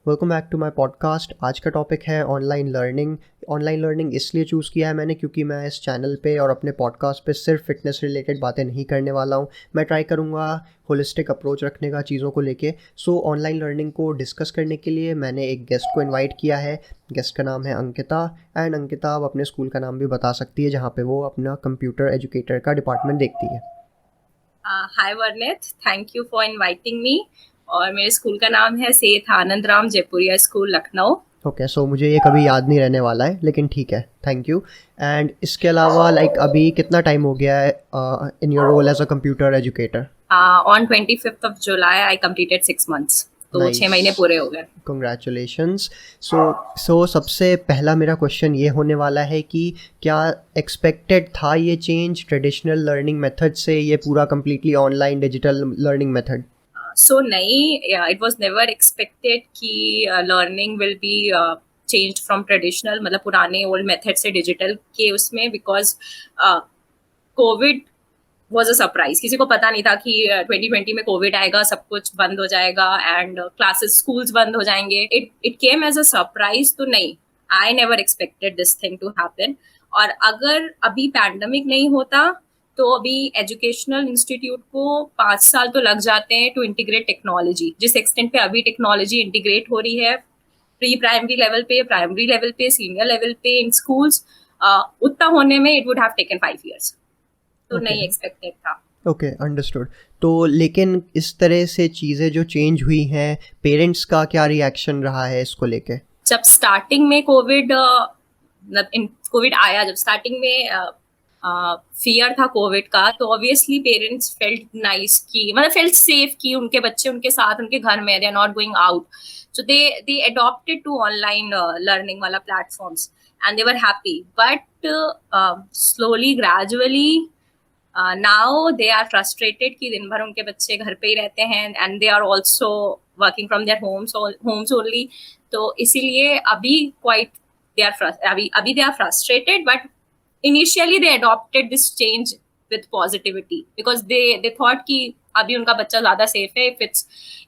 Welcome back to my podcast. आज का topic है ऑनलाइन लर्निंग। ऑनलाइन लर्निंग इसलिए चूज़ किया है मैंने क्योंकि मैं इस चैनल पे और अपने पॉडकास्ट पे सिर्फ फिटनेस रिलेटेड बातें नहीं करने वाला हूँ। मैं ट्राई करूँगा होलिस्टिक अप्रोच रखने का चीज़ों को लेके। सो ऑनलाइन लर्निंग को डिस्कस करने के लिए मैंने एक गेस्ट को इनवाइट किया है। गेस्ट का नाम है अंकिता। एंड अंकिता अब अपने स्कूल का नाम भी बता सकती है जहाँ पे वो अपना कंप्यूटर एजुकेटर का डिपार्टमेंट देखती है। हाय वर्णित, thank you for inviting me. और मेरे स्कूल का नाम है सेठ आनंद राम जयपुरिया स्कूल, लखनऊ। ओके, सो मुझे ये कभी याद नहीं रहने वाला है, लेकिन ठीक है, थैंक यू। एंड इसके अलावा अभी कितना टाइम हो गया है in your role as a computer educator? On 25th of July I completed 6 months, तो 6 महीने नाइस, पूरे हो गए। कंग्रेचुलेशंस। सो सबसे पहला मेरा क्वेश्चन ये होने वाला है कि क्या एक्सपेक्टेड था ये चेंज ट्रेडिशनल लर्निंग मेथड से ये पूरा completely online digital learning method? So नहीं, इट वाज नेवर एक्सपेक्टेड कि learning will be changed from traditional, मतलब पुराने ओल्ड मेथड से डिजिटल के उसमें, because COVID was a surprise. किसी को पता नहीं था कि 2020 में कोविड आएगा, सब कुछ बंद हो जाएगा एंड क्लासेस स्कूल्स बंद हो जाएंगे। It came as a surprise. तो नहीं, I never expected this thing to happen. और अगर अभी पैंडमिक नहीं होता तो अभी एजुकेशनल इंस्टीट्यूट को 5 साल तो लग जाते हैं टू इंटीग्रेट टेक्नोलॉजी। जिस एक्सटेंट पे अभी टेक्नोलॉजी इंटीग्रेट हो रही है प्री प्राइमरी लेवल पे, प्राइमरी लेवल पे, सीनियर लेवल पे इन स्कूल्स, उतना होने में it would have taken 5 years। तो ओके, नहीं एक्सपेक्टेड था। Okay, understood. तो लेकिन इस तरह से चीज़ें जो चेंज हुई हैं, पेरेंट्स का क्या रिएक्शन रहा है इसको लेके? जब स्टार्टिंग में कोविड आया, जब स्टार्टिंग में फियर था कोविड का, तो ऑब्वियसली पेरेंट्स फेल्ट नाइस की, मतलब फेल्ट सेफ कि उनके बच्चे उनके साथ उनके घर में, they are not going out. So they adopted to online learning वाला platforms and they were happy. But slowly gradually now they are frustrated कि दिन भर उनके बच्चे घर पे ही रहते हैं and they are also working from their homes only. तो इसीलिए अभी क्वाइट दे आर अभी they are frustrated, but initially they adopted this change with positivity because they thought कि अभी उनका बच्चा ज्यादा सेफ है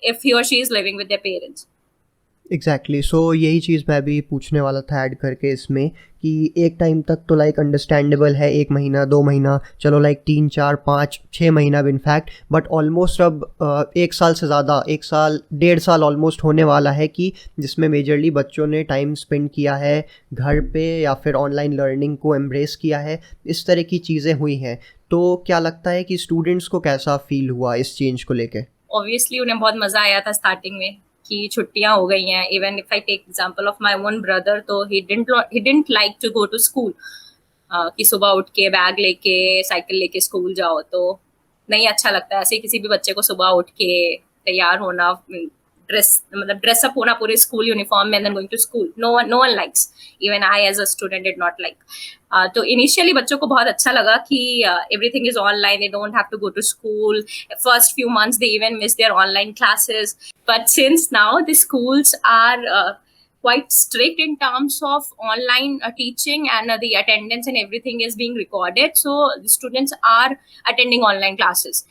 if he or she is living with their parents। Exactly, so यही चीज़ मैं भी पूछने वाला था ऐड करके इसमें कि एक टाइम तक तो अंडरस्टैंडेबल है, 1 महीना 2 महीना, चलो 3 4 5 6 महीना भी इनफैक्ट, बट ऑलमोस्ट अब 1 साल से ज़्यादा, 1 साल 1.5 साल ऑलमोस्ट होने वाला है कि जिसमें मेजरली बच्चों ने टाइम स्पेंड किया है घर पे या फिर ऑनलाइन लर्निंग को एम्ब्रेस किया है। इस तरह की चीज़ें हुई हैं, तो क्या लगता है कि स्टूडेंट्स को कैसा फील हुआ इस चेंज को लेके? ऑब्वियसली उन्हें बहुत मजा आया था स्टार्टिंग में कि छुट्टियां हो गई हैं। Even if I take example of my own brother, तो he didn't like to go to school, कि सुबह उठ के बैग लेके साइकिल लेके स्कूल जाओ, तो नहीं अच्छा लगता है ऐसे किसी भी बच्चे को सुबह उठ के तैयार होना, मतलब ड्रेसअप होना पूरे स्कूल यूनिफॉर्म में, going to school. No one likes, even I as a student did not like. तो इनिशियली बच्चों को बहुत अच्छा लगा कि everything is online, they don't have to go to school. First few months they even miss their online classes, but since now the schools are quite strict in terms of online teaching, and the attendance and everything is being recorded, so the students are attending online classes।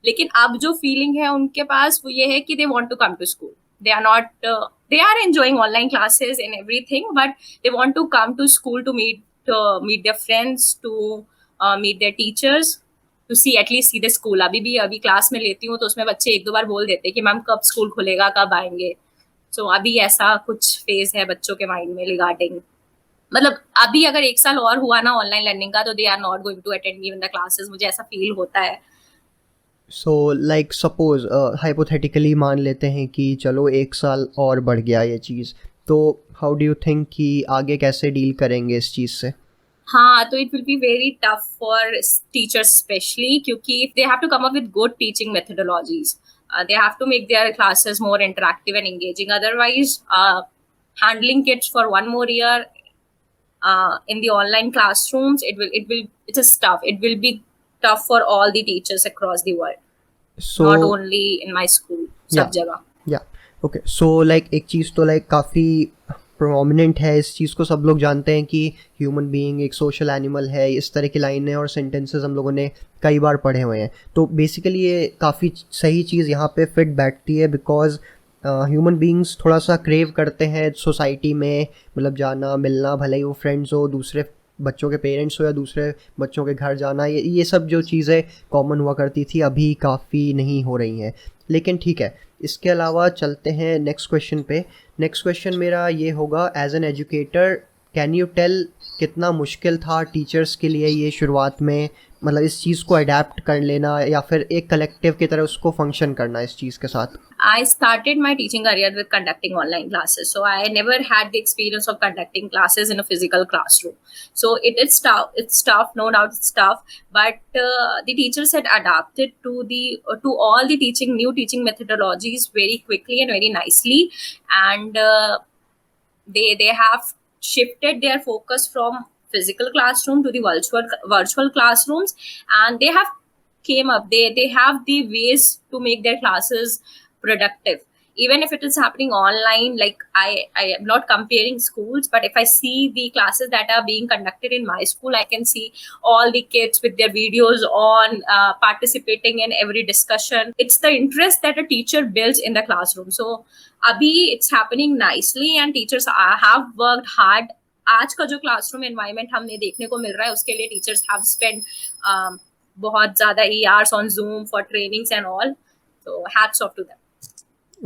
लेकिन अब जो feeling है उनके पास वो ये है कि they want to come to school. They are not, they are enjoying online classes and everything, but they want to come to school to meet their friends, to meet their teachers, to see at least see the school. अभी class में लेती हूँ तो उसमें बच्चे 1-2 बार बोल देते हैं कि मैम कब स्कूल खुलेगा, कब आएंगे। सो अभी ऐसा कुछ फेज है बच्चों के माइंड में रिगार्डिंग, मतलब अभी अगर 1 साल और हुआ ना ऑनलाइन लर्निंग का, तो they are not going to attend even the classes. मुझे ऐसा फील होता है। सो सपोज हाइपोथेटिकली मान लेते हैं कि चलो 1 साल और बढ़ गया ये चीज़, तो हाउ डू यू थिंक कि आगे कैसे डील करेंगे इस चीज़ से? हाँ, तो it will be very tough for teachers specially, क्योंकि they have to come up with good teaching methodologies. They have to make their classes more interactive and engaging. Otherwise, handling kids for one more year in the online classrooms, it's a tough. It will be tough for all the teachers across the world, so not only in my school, या सब जगह। या okay, सो एक चीज़ तो काफ़ी prominent है, इस चीज़ को सब लोग जानते हैं कि ह्यूमन बीइंग एक सोशल एनिमल है। इस तरह की लाइनें और सेंटेंसेस हम लोगों ने कई बार पढ़े हुए हैं, तो बेसिकली ये काफ़ी सही चीज़ यहाँ पे फिट बैठती है, बिकॉज ह्यूमन बीइंग्स थोड़ा सा क्रेव करते हैं सोसाइटी में, मतलब जाना मिलना, भले ही वो फ्रेंड्स हो, दूसरे बच्चों के पेरेंट्स हो या दूसरे बच्चों के घर जाना, ये सब जो चीज़ें कॉमन हुआ करती थी अभी काफ़ी नहीं हो रही हैं। लेकिन ठीक है, इसके अलावा चलते हैं नेक्स्ट क्वेश्चन पे। नेक्स्ट क्वेश्चन मेरा ये होगा, as an educator can you tell कितना मुश्किल था टीचर्स के लिए ये शुरुआत में, मतलब इस चीज़ को अडेप्ट कर लेना या फिर एक कलेक्टिव की तरह उसको फंक्शन करना इस चीज़ के साथ? I started my teaching career with conducting online classes. So I never had the experience of conducting classes in a physical classroom. So it is tough. It's tough, no doubt. It's tough. But the teachers had adapted to all the new teaching methodologies very quickly and very nicely, and they have shifted their focus from physical classroom to the virtual classrooms, and they have came up, they have the ways to make their classes productive, even if it is happening online. Like I am not comparing schools, but if I see the classes that are being conducted in my school, I can see all the kids with their videos on, participating in every discussion. It's the interest that a teacher builds in the classroom. So abhi it's happening nicely, and teachers have worked hard. आज का जो classroom environment हमने देखने को मिल रहा है, उसके लिए टीचर्स हैव स्पेंड बहुत ज़्यादा years on Zoom for trainings and all. So hats off to them.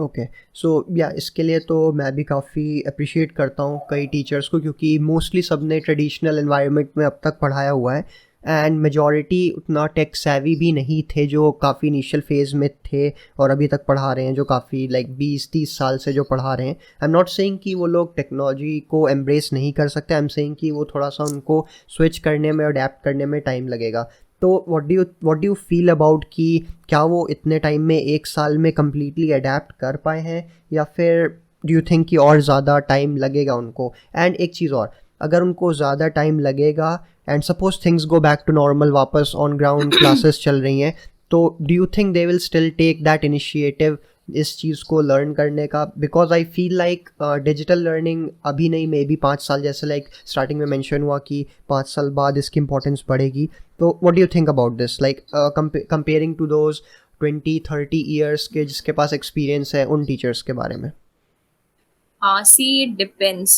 Okay, so या इसके लिए तो मैं भी काफ़ी अप्रिशिएट करता हूँ कई टीचर्स को, क्योंकि मोस्टली सब ने ट्रेडिशनल एनवायरनमेंट में अब तक पढ़ाया हुआ है, एंड मेजॉरिटी उतना टेक सैवी भी नहीं थे जो काफ़ी इनिशियल फेज़ में थे और अभी तक पढ़ा रहे हैं, जो काफ़ी लाइक 20-30 साल से जो पढ़ा रहे हैं। आई एम नॉट सेइंग कि वो लोग टेक्नोलॉजी को एम्ब्रेस नहीं कर सकते, आई एम सेइंग कि वो थोड़ा सा उनको स्विच करने में, अडेप्ट करने में टाइम लगेगा। तो what do you feel about कि क्या वो इतने टाइम में, एक साल में कम्प्लीटली अडेप्ट कर पाए हैं, या फिर डू यू थिंक कि और ज़्यादा टाइम लगेगा उनको? एंड एक चीज़ और, अगर उनको ज़्यादा टाइम लगेगा and suppose things go back to normal, वापस ऑन ग्राउंड क्लासेस चल रही हैं, तो do you think they will still take that initiative इस चीज़ को लर्न करने का? Because I feel like digital learning अभी नहीं, मे बी 5 साल, जैसे लाइक स्टार्टिंग में मेंशन हुआ कि 5 साल बाद इसकी इंपॉर्टेंस बढ़ेगी। तो what do you think about this, like comparing to those 20-30 years के जिसके पास एक्सपीरियंस है, उन टीचर्स के बारे में? See, it depends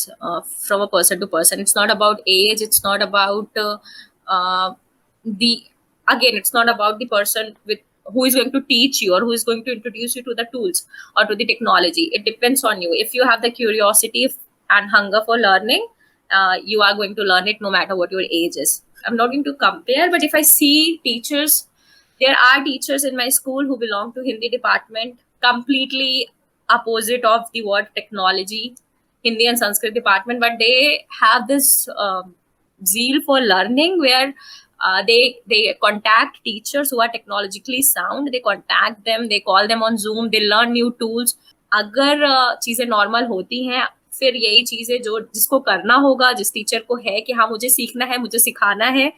from a person to person. It's not about age. It's not about the again. It's not about the person with who is going to teach you or who is going to introduce you to the tools or to the technology. It depends on you. If you have the curiosity and hunger for learning, you are going to learn it no matter what your age is. I'm not going to compare, but if I see teachers, there are teachers in my school who belong to Hindi department, completely opposite of the word technology, Hindi and Sanskrit department, but they have this zeal for learning where they contact teachers who are technologically sound. They contact them, they call them on Zoom, they learn new tools. अगर चीज़ें normal होती हैं, फिर यही चीज़ें जो जिसको करना होगा, जिस टीचर को है कि हाँ मुझे सीखना है, मुझे सिखाना है,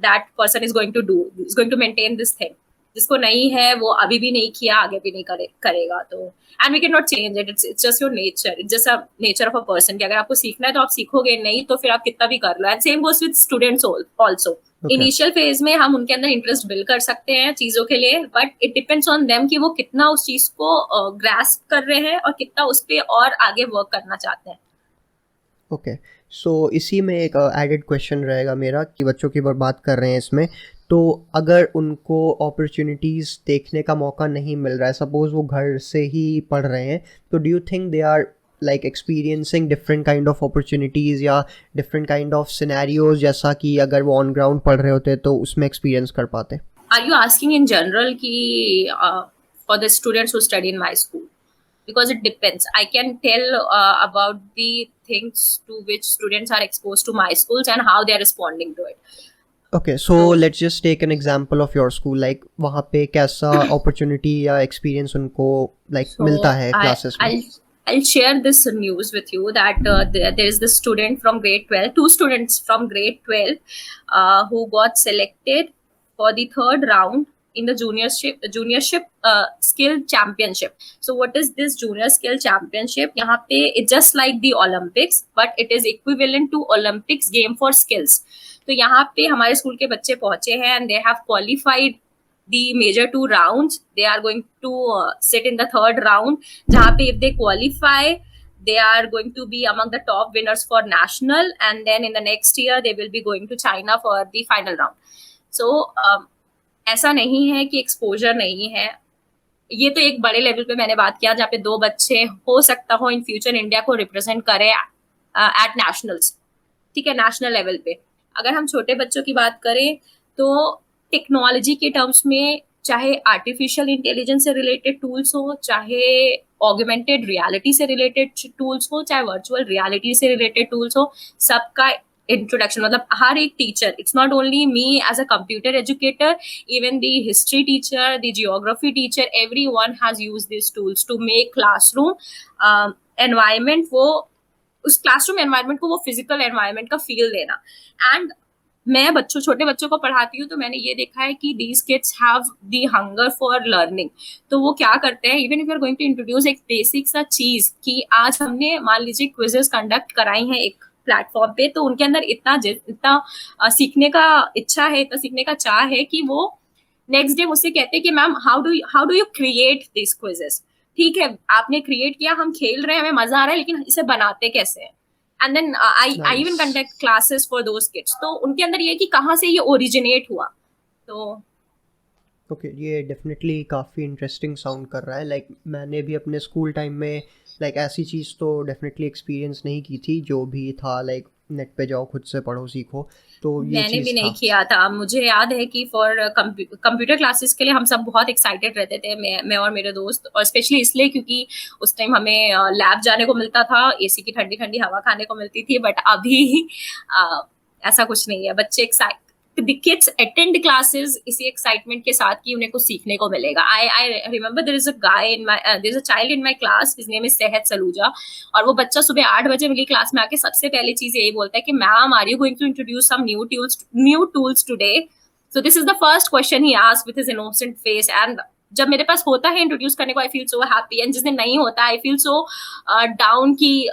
that person is going to maintain this thing. जिसको नहीं है वो अभी भी नहीं किया, आगे भी नहीं करेगा। तो and we can not change it, it's just your nature, it's just a nature of a person कि अगर आपको सीखना है तो आप सीखोगे, नहीं तो फिर आप कितना भी कर लो। And same goes with students also. Initial phase में हम उनके अंदर इंटरेस्ट बिल्ड कर सकते हैं चीजों के लिए, but it depends on them कि वो कितना उस चीज को ग्रास्प कर रहे हैं और कितना उस पर और आगे वर्क करना चाहते हैं। ओके, सो इसी में एक एडेड क्वेश्चन रहेगा मेरा कि बच्चों की बात कर रहे हैं इसमें, तो अगर उनको अपॉर्चुनिटीज़ देखने का मौका नहीं मिल रहा है, सपोज़ वो घर से ही पढ़ रहे हैं, तो do you think they are like experiencing different kind of opportunities या डिफरेंट काइंड ऑफ सिनेरियोज, जैसा कि अगर वो ऑन ग्राउंड पढ़ रहे होते तो उसमें एक्सपीरियंस कर पाते? Are you asking in general कि for the students who study in my school? Because it depends. I can tell about the things to which students are exposed to my schools and how they are responding to it. Okay, so let's just take an example of your school. Like वहाँ पे कैसा opportunity या experience उनको like मिलता है classes में? I'll share this news with you that there is this student from grade 12, two students from grade 12 who got selected for the third round in the juniorship skill championship. So what is this junior skill championship? यहाँ पे it's just like the Olympics, but it is equivalent to Olympics game for skills. तो यहाँ पे हमारे school के बच्चे पहुंचे हैं and they have qualified the major two rounds. They are going to sit in the third round, jahan pe if they qualify, they are going to be among the top winners for national, and then in the next year they will be going to China for the final round. So ऐसा नहीं है कि exposure नहीं है. ये तो एक बड़े लेवल पे मैंने बात किया, जहाँ पे 2 बच्चे हो सकता हो इन फ्यूचर इंडिया को रिप्रेजेंट करे एट नेशनल्स, ठीक है, नेशनल लेवल पे. अगर हम छोटे बच्चों की बात करें तो टेक्नोलॉजी के टर्म्स में, चाहे आर्टिफिशियल इंटेलिजेंस से रिलेटेड टूल्स हो, चाहे ऑगमेंटेड रियलिटी से रिलेटेड टूल्स हो, चाहे वर्चुअल रियलिटी से रिलेटेड टूल्स हो, सबका इंट्रोडक्शन, मतलब हर एक teacher, it's not only me as a computer educator, even the history teacher, the geography teacher, everyone has used this tools to make classroom environment, वो उस क्लासरूम एनवायरनमेंट को वो फिजिकल एनवायरनमेंट का फील देना. And मैं छोटे बच्चों को पढ़ाती हूँ तो मैंने ये देखा है कि these kids have the hunger for learning. तो वो क्या करते हैं, even if you are going to introduce एक बेसिक सा चीज, कि आज हमने मान लीजिए क्विजेस कंडक्ट कराई हैं एक प्लेटफॉर्म पे, तो उनके अंदर इतना सीखने का इच्छा है, इतना सीखने का चाह है कि वो नेक्स्ट डे मुझसे कहते हैं कि ma'am how do you create this quizzes. ठीक है, आपने क्रिएट किया, हम खेल रहे हैं, हमें मजा आ रहा है, लेकिन इसे बनाते कैसे हैं. And then I even conduct classes for those kids. तो उनके अंदर ये कि कहाँ से ये ओरिजिनेट हुआ. तो ओके, ये डेफिनेटली काफ़ी इंटरेस्टिंग साउंड कर रहा है. लाइक मैंने भी अपने स्कूल टाइम में लाइक ऐसी चीज़ तो डेफिनेटली एक्सपीरियंस नहीं की थी. जो भी था लाइक नेट पे जाओ, खुद से पढ़ो, सीखो. तो ये मैंने चीज़ भी नहीं था. किया था. मुझे याद है कि फॉर कंप्यूटर क्लासेस के लिए हम सब बहुत एक्साइटेड रहते थे, मैं और मेरे दोस्त, और स्पेशली इसलिए क्योंकि उस टाइम हमें लैब जाने को मिलता था, एसी की ठंडी ठंडी हवा खाने को मिलती थी. बट अभी ऐसा कुछ नहीं है. बच्चे the kids attend classes इसी एक्साइटमेंट के साथ कि उन्हें कुछ सीखने को मिलेगा. I remember there is a guy in my there is a child in my class, his name is सेहत सलूजा, और वो बच्चा सुबह 8 बजे मेरी क्लास में आके सबसे पहली चीज यही बोलता है कि ma'am, are you going to introduce some new tools today. So this is the first question he asked with his innocent face. And जब मेरे पास होता है इंट्रोड्यूस करने को, I feel so happy. And जिस दिन नहीं होता, आई फील सो डाउन कि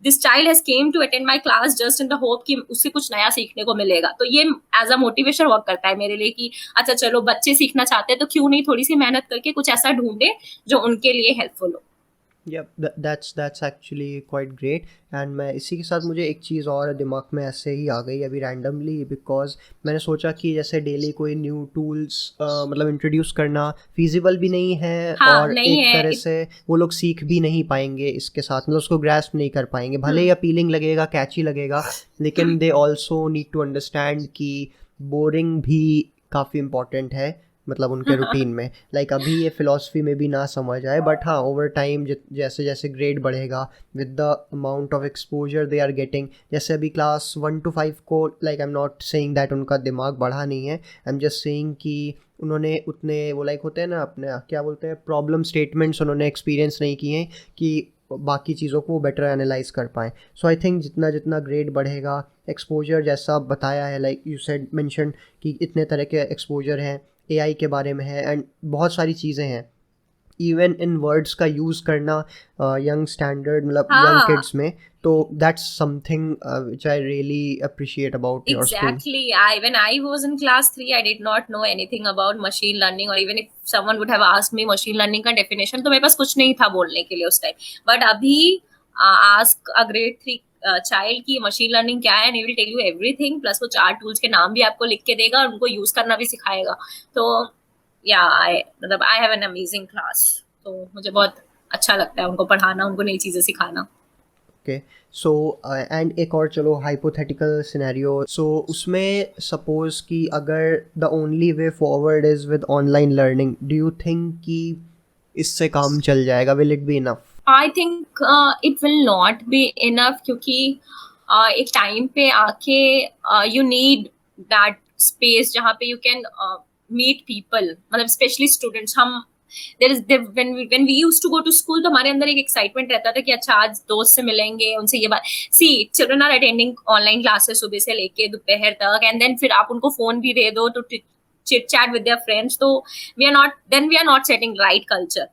this child has came to attend my class just in the hope कि उससे कुछ नया सीखने को मिलेगा. तो ये एज अ मोटिवेशन वर्क करता है मेरे लिए कि अच्छा चलो, बच्चे सीखना चाहते हैं तो क्यों नहीं थोड़ी सी मेहनत करके कुछ ऐसा ढूंढे जो उनके लिए हेल्पफुल हो. Yeah, that's actually quite great. And मैं इसी के साथ मुझे एक चीज़ और दिमाग में ऐसे ही आ गई अभी रैंडमली, बिकॉज मैंने सोचा कि जैसे डेली कोई न्यू टूल्स मतलब इंट्रोड्यूस करना फिजिबल भी नहीं है. हाँ, और नहीं एक है. तरह से वो लोग सीख भी नहीं पाएंगे इसके साथ, मतलब उसको ग्रैस्प नहीं कर पाएंगे. भले ही अपीलिंग लगेगा, कैची लगेगा, लेकिन they also need to understand कि बोरिंग भी काफ़ी इम्पॉर्टेंट है, मतलब उनके रूटीन में. लाइक अभी ये फिलॉसफी में भी ना समझ आए, बट हाँ ओवर टाइम जैसे जैसे ग्रेड बढ़ेगा, with the amount of exposure they are getting, जैसे अभी क्लास 1 to 5 को, like I am not saying that उनका दिमाग बढ़ा नहीं है, आई एम जस्ट सेइंग कि उन्होंने उतने वो लाइक होते हैं ना अपने क्या बोलते हैं प्रॉब्लम स्टेटमेंट्स उन्होंने एक्सपीरियंस नहीं किए हैं कि बाकी चीज़ों को वो बेटर एनालाइज कर पाएँ. सो आई थिंक जितना जितना ग्रेड बढ़ेगा, एक्सपोजर जैसा बताया है, लाइक यू सेड मेंशन कि इतने तरह के एक्सपोजर हैं, एआई के बारे में है, एंड बहुत सारी चीज़ें हैं. इवन इन वर्ड्स का यूज़ करना यंग स्टैंडर्ड, मतलब यंग हाँ, किड्स में, तो that's something which I really appreciate about your school. exactly. When I was in class 3, I did not know anything about machine learning, or even if someone would have asked me machine learning का definition, तो मेरे पास कुछ नहीं था बोलने के लिए उस टाइम. बट अभी ask a grade 3 चाइल्ड की मशीन लर्निंग क्या है, and he will tell you everything. Plus वो 4 टूल्स के नाम भी आपको लिख के देगा और उनको यूज करना भी सिखाएगा. तो या मतलब I have an amazing class. तो मुझे बहुत अच्छा लगता है उनको पढ़ाना, उनको नई चीजें सिखाना. ओके, सो एंड एक और चलो हाइपोथेटिकल सिनेरियो. सो उसमें सपोज कि अगर the only way forward is with online learning, do you think कि इससे काम चल जाएगा? Will it be enough? I think it will not be enough, क्योंकि एक टाइम पे आके यू नीड दैट स्पेस जहाँ पे यू कैन मीट पीपल, मतलब स्पेशली स्टूडेंट्स. हम when we used to go to school, तो हमारे अंदर एक एक्साइटमेंट रहता था कि अच्छा आज दोस्त से मिलेंगे, उनसे ये बात. See children are attending online classes सुबह से लेके दोपहर तक, एंड देन फिर आप उनको फोन भी दे दो तो chit chat with their friends. तो we are not setting right culture.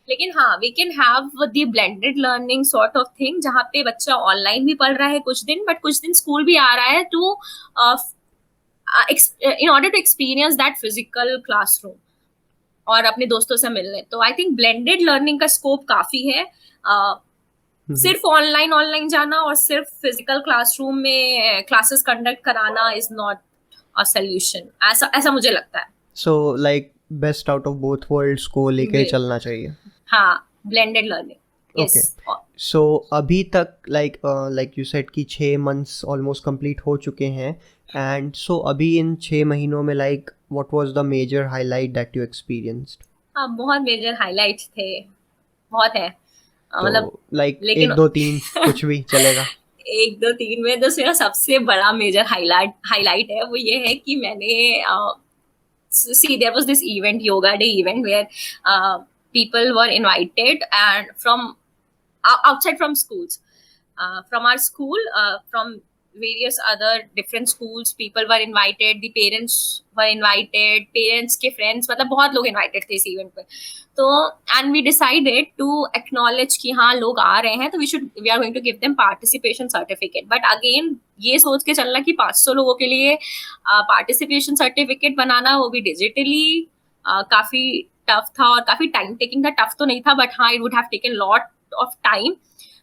लेकिन हाँ, we can have the blended learning sort of thing, जहाँ पे बच्चा ऑनलाइन भी पढ़ रहा है कुछ दिन, बट कुछ दिन स्कूल भी आ रहा है, to in order to experience that physical classroom. और अपने दोस्तों से मिलने। तो आई थिंक ब्लेंडेड लर्निंग का स्कोप काफी है। सिर्फ ऑनलाइन ऑनलाइन जाना और सिर्फ फिजिकल क्लासरूम में क्लासेस कंडक्ट कराना इज नॉट अ सोल्यूशन, ऐसा ऐसा मुझे लगता है। So like best out of both worlds को लेके चलना चाहिए। हाँ, ब्लेंडेड लर्निंग। ओके, सो अभी तक लाइक यू सेड कि 6 months ऑलमोस्ट कंप्लीट हो चुके हैं, एंड सो अभी इन 6 महीनों में like what was the major highlight that you experienced? हाँ, बहुत मेजर हाईलाइट्स थे, बहुत है। मतलब तो लाइक लेकिन 1 2 3 कुछ भी चलेगा। 1 2 3 में तो मेरा सबसे बड़ा मेजर हाईलाइट है वो ये है कि मैंने see there was this event, yoga day event, where people were invited and from outside from schools, from our school, from various other different schools, people were invited, the parents were invited, parents के friends, मतलब बहुत लोग invited थे इस event पे। तो and we decided to acknowledge कि हाँ लोग आ रहे हैं तो we are going to give them participation certificate, but again ये सोच के चलना कि 500 लोगों के लिए पार्टिसिपेशन सर्टिफिकेट बनाना, वो भी डिजिटली, काफी टफ था और काफी टाइम टेकिंग था। टफ तो नहीं था बट हाँ, it would have taken lot of time.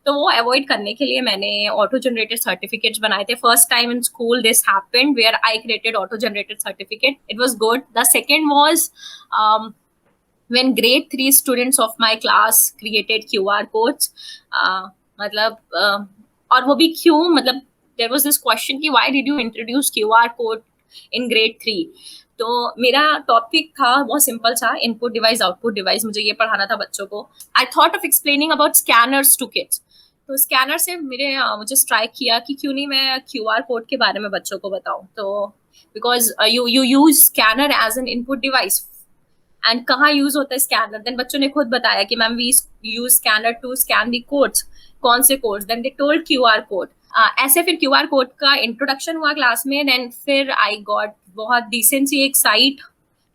तो वो अवॉइड करने के लिए मैंने ऑटो जनरेटेड सर्टिफिकेट्स बनाए थे। First time in school this happened where I created auto generated certificate, it was good. The second was when grade 3 students of my class created QR codes, मतलब और वो भी क्यों, मतलब there was this question कि why did you introduce QR code in grade 3? तो मेरा topic था बहुत सिंपल था, इनपुट डिवाइस आउटपुट डिवाइस, मुझे ये पढ़ाना था बच्चों को। I thought of explaining about scanners to kids. तो स्कैनर से मुझे स्ट्राइक किया कि क्यों नहीं मैं QR कोड के बारे में बच्चों को बताऊं। तो because you use scanner as an input device, and कहाँ यूज होता है स्कैनर, देन बच्चों ने खुद बताया कि ma'am we use scanner to scan the codes. कौन से codes? Then they told QR code. ऐसे फिर QR कोड का इंट्रोडक्शन हुआ क्लास में। देन फिर आई गॉट बहुत डिसेंट सी एक site,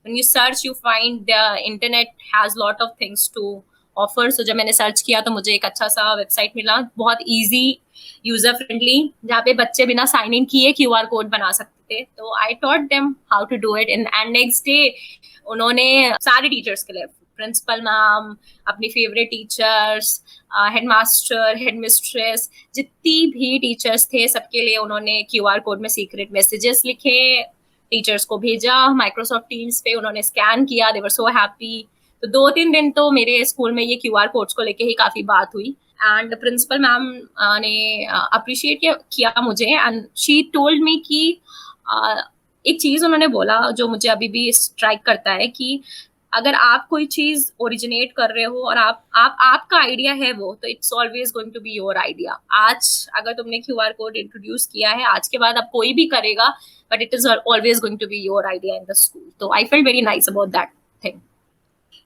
when you search you find the internet has lot of things to offer. सो जब मैंने सर्च किया तो मुझे एक अच्छा सा वेबसाइट मिला, बहुत ईजी, यूजर फ्रेंडली, जहाँ पे बच्चे बिना साइन इन किए QR कोड बना सकते थे। तो I taught them how to do it and next day उन्होंने सारे टीचर्स के लिए, प्रिंसिपल मैम, अपनी फेवरेट टीचर्स, हेडमास्टर, हेडमिस्ट्रेस, जितनी भी टीचर्स थे सबके लिए उन्होंने QR कोड में सीक्रेट मैसेजेस लिखे, टीचर्स को भेजा, माइक्रोसॉफ्ट टीम्स पे उन्होंने स्कैन किया, दे वर सो हैप्पी। तो 2-3 दिन तो मेरे स्कूल में ये QR कोड्स को लेके ही काफ़ी बात हुई। एंड प्रिंसिपल मैम ने अप्रिशिएट किया मुझे, एंड शी टोल्ड मी कि एक चीज़ उन्होंने बोला जो मुझे अभी भी स्ट्राइक करता है कि अगर आप कोई चीज़ ओरिजिनेट कर रहे हो और आपका आइडिया है वो, तो it's always going to be your idea. आज अगर तुमने QR कोड इंट्रोड्यूस किया है, आज के बाद अब कोई भी करेगा, but it is always going to be your idea in the school. तो I feel very nice about that thing.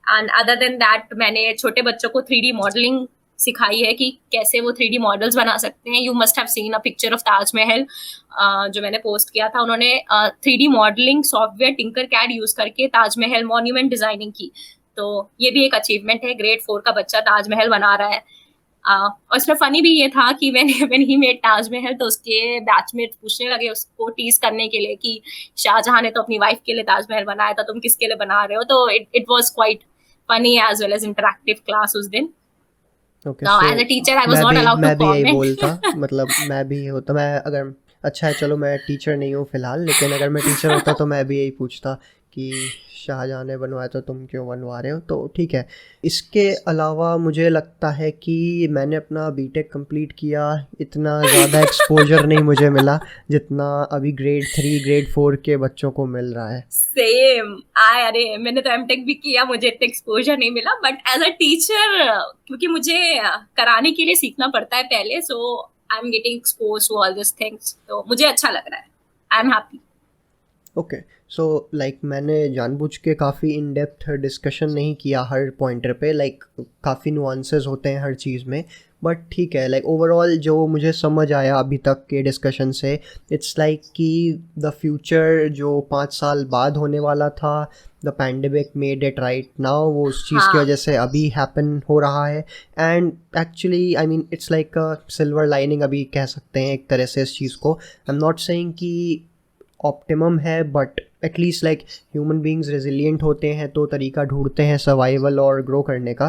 And other than that, मैंने छोटे बच्चों को 3D मॉडलिंग सिखाई है कि कैसे वो 3D मॉडल्स बना सकते हैं। You must have seen a picture of Taj Mahal जो मैंने पोस्ट किया था। उन्होंने 3D मॉडलिंग सॉफ्टवेयर टिंकरकैड यूज करके ताजमहल मॉन्यूमेंट डिजाइनिंग की। तो ये भी एक अचीवमेंट है, ग्रेड 4 का बच्चा ताजमहल बना रहा है। और इसमें फनी भी ये था कि व्हेन ही मेड ताजमहल, तो उसके बैचमेट पूछने लगे उसको टीज करने के लिए कि शाहजहां ने तो अपनी वाइफ के लिए ताजमहल बनाया था, तुम किसके लिए बना रहे हो। तो it was quite funny as well as interactive class उस दिन। Okay, Now, so as a teacher, I was not allowed to मैं भी यही comment. बोलता, मतलब मैं भी होता, मैं अगर अच्छा है चलो मैं टीचर नहीं हूँ फिलहाल, लेकिन अगर मैं टीचर होता तो मैं भी यही पूछता कि शाहजहां ने बनवाया तो तुम क्यों बनवा रहे हो। तो ठीक है। इसके अलावा मुझे लगता है कि मैंने अपना बीटेक कंप्लीट किया, इतना ज़्यादा एक्सपोजर नहीं मुझे मिला जितना अभी ग्रेड 3 ग्रेड 4 के बच्चों को मिल रहा है। सेम अरे मैंने तो एमटेक भी किया, मुझे इतना एक्सपोजर नहीं मिला, बट एज अ टीचर क्योंकि मुझे कराने के लिए सीखना पड़ता है पहले, so I am getting expose to all this things. तो मुझे अच्छा लग रहा है, I am happy. Okay, so like मैंने जानबूझ के काफ़ी इन डेप्थ डिस्कशन नहीं किया हर पॉइंटर पे, लाइक काफ़ी नुआंसेस होते हैं हर चीज़ में, बट ठीक है। लाइक ओवरऑल जो मुझे समझ आया अभी तक के डिस्कशन से, इट्स लाइक कि द फ्यूचर जो 5 साल बाद होने वाला था, the pandemic made it right now, वो उस चीज़ की वजह से अभी हैपन हो रहा है। And actually I mean it's like a silver lining अभी कह सकते हैं एक तरह से इस चीज़ को। आई एम नॉट सेइंग कि ऑप्टिमम है, but at least like human beings resilient होते हैं तो तरीका ढूंढते हैं सर्वाइवल और ग्रो करने का।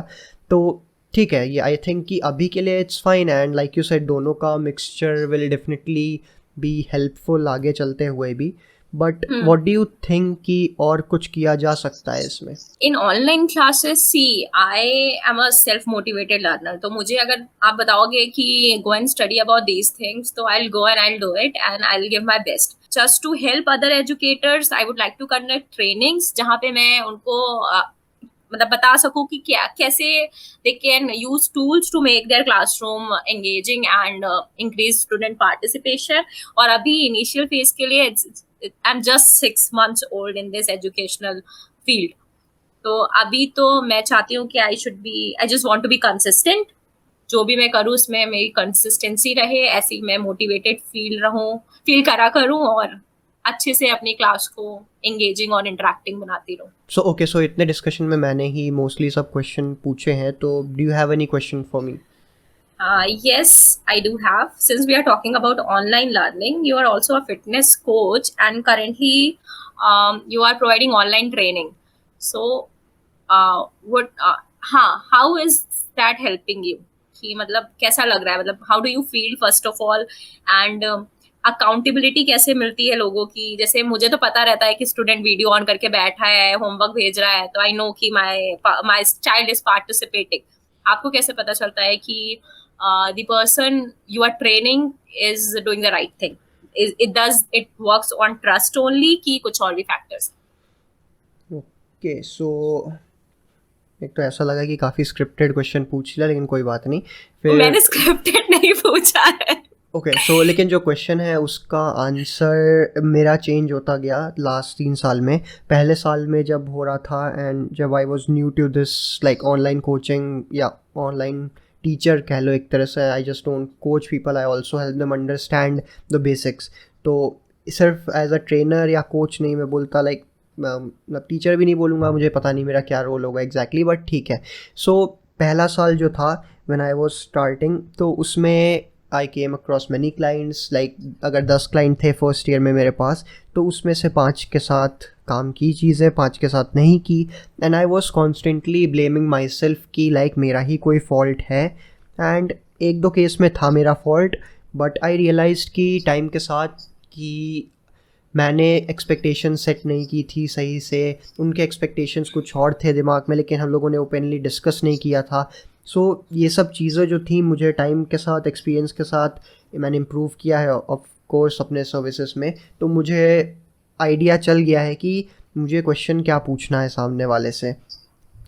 तो ठीक है, ये आई थिंक कि अभी के लिए it's fine, and like you said दोनों का mixture will definitely be helpful आगे चलते हुए भी। But what do you think कि और कुछ किया जा सकता है इसमें? In online classes see I am a self motivated learner, तो मुझे अगर आप बताओगे कि go and study about these things, तो I will go and I will do it and I will give my best just to help other educators. I would like to conduct trainings जहाँ पे मैं उनको मतलब बता सकूं कि क्या कैसे they can use tools to make their classroom engaging and increase student participation. और अभी इनिशियल फेज के लिए I am just 6 months old in this educational field, तो अभी तो मैं चाहती हूँ कि I just want to be consistent. जो भी मैं करूँ उसमें मेरी कंसिस्टेंसी रहे, ऐसी मैं मोटिवेटेड फील करा करूँ और अच्छे से अपनी क्लास को एंगेजिंग और इंटरेक्टिंग बनाती रहूँ। सो ओके, सो इतने डिस्कशन में मैंने ही मोस्टली सब क्वेश्चन पूछे हैं, तो do you have any question for me? Yes, I do have. Since we are talking about online learning, you are also a fitness coach, and currently, you are providing online training. So, how is that helping you? कि मतलब कैसा लग रहा है, मतलब how do you feel first of all, and accountability कैसे मिलती है लोगों की? जैसे मुझे तो पता रहता है कि स्टूडेंट वीडियो ऑन करके बैठा है, होमवर्क भेज रहा है, तो आई नो कि माय चाइल्ड इज पार्टिसिपेटिंग। आपको कैसे पता चलता है कि the person you are training is doing the right thing? It works on trust only कि कुछ और भी factors? ओके, सो एक तो ऐसा लगा कि काफ़ी स्क्रिप्टेड क्वेश्चन पूछ लिया, लेकिन कोई बात नहीं। फिर मैंने स्क्रिप्टेड नहीं पूछा है। ओके, सो लेकिन जो क्वेश्चन है उसका आंसर मेरा चेंज होता गया लास्ट 3 साल में। पहले साल में जब हो रहा था एंड जब I was new to this like online coaching या ऑनलाइन टीचर कह लो एक तरह से, I just don't coach people, I also help them understand the basics. तो सिर्फ एज अ ट्रेनर या कोच नहीं मैं बोलता, लाइक मतलब टीचर भी नहीं बोलूँगा, मुझे पता नहीं मेरा क्या रोल होगा एग्जैक्टली, बट ठीक है। सो पहला साल जो था व्हेन आई वाज स्टार्टिंग, तो उसमें I came across many clients, like अगर 10 क्लाइंट थे फर्स्ट ईयर में मेरे पास, तो उसमें से 5 के साथ काम की चीज़ें, 5 के साथ नहीं की। And I was constantly blaming my self कि लाइक मेरा ही कोई फॉल्ट है। एंड 1-2 केस में था मेरा फॉल्ट, बट आई रियलाइज कि टाइम के साथ कि मैंने एक्सपेक्टेशन सेट नहीं की थी सही से, उनके एक्सपेक्टेशंस कुछ और थे दिमाग में, लेकिन हम लोगों ने ओपनली डिस्कस नहीं किया था। सो ये सब चीज़ें जो थी मुझे टाइम के साथ एक्सपीरियंस के साथ मैंने इम्प्रूव किया है ऑफ कोर्स अपने सर्विसेज में। तो मुझे आइडिया चल गया है कि मुझे क्वेश्चन क्या पूछना है सामने वाले से।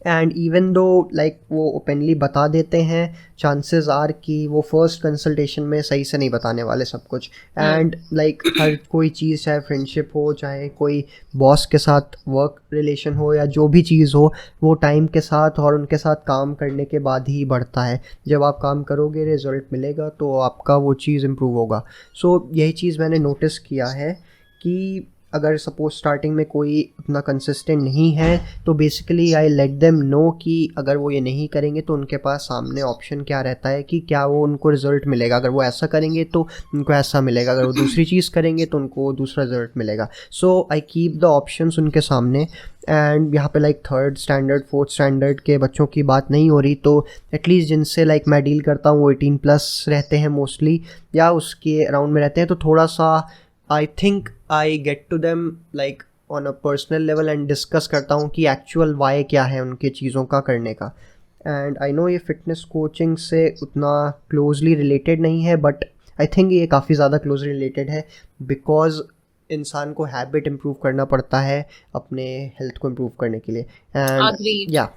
एंड इवन दो लाइक वो ओपनली बता देते हैं, चांसेस आर कि वो फर्स्ट कंसल्टेशन में सही से नहीं बताने वाले सब कुछ। एंड लाइक हर कोई चीज़, चाहे फ्रेंडशिप हो, चाहे कोई बॉस के साथ वर्क रिलेशन हो, या जो भी चीज़ हो, वो टाइम के साथ और उनके साथ काम करने के बाद ही बढ़ता है। जब आप काम करोगे, रिजल्ट मिलेगा, तो आपका वो चीज़ इम्प्रूव होगा। सो यही चीज़ मैंने नोटिस किया है कि अगर सपोज स्टार्टिंग में कोई उतना कंसिस्टेंट नहीं है, तो basically I let them know कि अगर वो ये नहीं करेंगे तो उनके पास सामने ऑप्शन क्या रहता है कि क्या वो उनको रिजल्ट मिलेगा। अगर वो ऐसा करेंगे तो उनको ऐसा मिलेगा, अगर वो दूसरी चीज़ करेंगे तो उनको दूसरा रिजल्ट मिलेगा। सो आई कीप द ऑप्शंस उनके सामने। एंड यहाँ पे like 3rd standard 4th standard के बच्चों की बात नहीं हो रही, तो एटलीस्ट जिनसे लाइक मैं डील करता हूँ वो 18+ रहते हैं मोस्टली, या उसके अराउंड में रहते हैं। तो थोड़ा सा I think I get to them like on a personal level and discuss करता हूँ कि एक्चुअल वाई क्या है उनके चीज़ों का करने का। एंड आई नो ये फिटनेस कोचिंग से उतना क्लोजली रिलेटेड नहीं है, बट आई थिंक ये काफ़ी ज़्यादा क्लोजली रिलेटेड है, बिकॉज इंसान को हैबिट इम्प्रूव करना पड़ता है अपने हेल्थ को इम्प्रूव करने के लिए। एंड या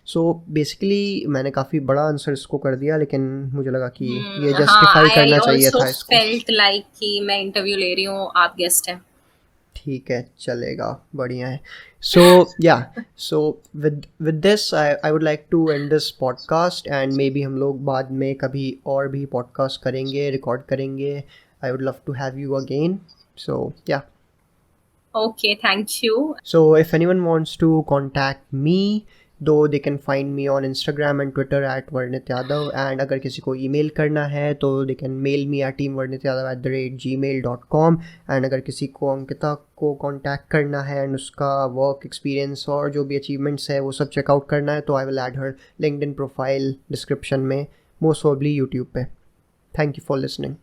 सो बेसिकली मैंने काफ़ी बड़ा आंसर इसको कर दिया, लेकिन मुझे लगा कि ये जस्टिफाई करना चाहिए था इसको। फेल्ट लाइक कि मैं इंटरव्यू ले रही हूँ, आप गेस्ट हैं। ठीक है, चलेगा, बढ़िया है। So yeah so with this I would like to end this podcast, and maybe हम लोग बाद में कभी और भी पॉडकास्ट करेंगे, रिकॉर्ड करेंगे। I would love to have you again. So yeah. Okay, thank you. So if anyone wants to contact me, दो they can find me on Instagram and Twitter at वर्णित यादव, एंड अगर किसी को email करना है तो they can mail me at teamvarnithyadav@gmail.com। And अगर किसी को अंकिता को कांटेक्ट करना है एंड उसका वर्क एक्सपीरियंस और जो भी अचीवमेंट्स है वो सब चेकआउट करना है तो I will add her LinkedIn profile description में, मोस्ट प्रोबेबली यूट्यूब पे। Thank you for listening.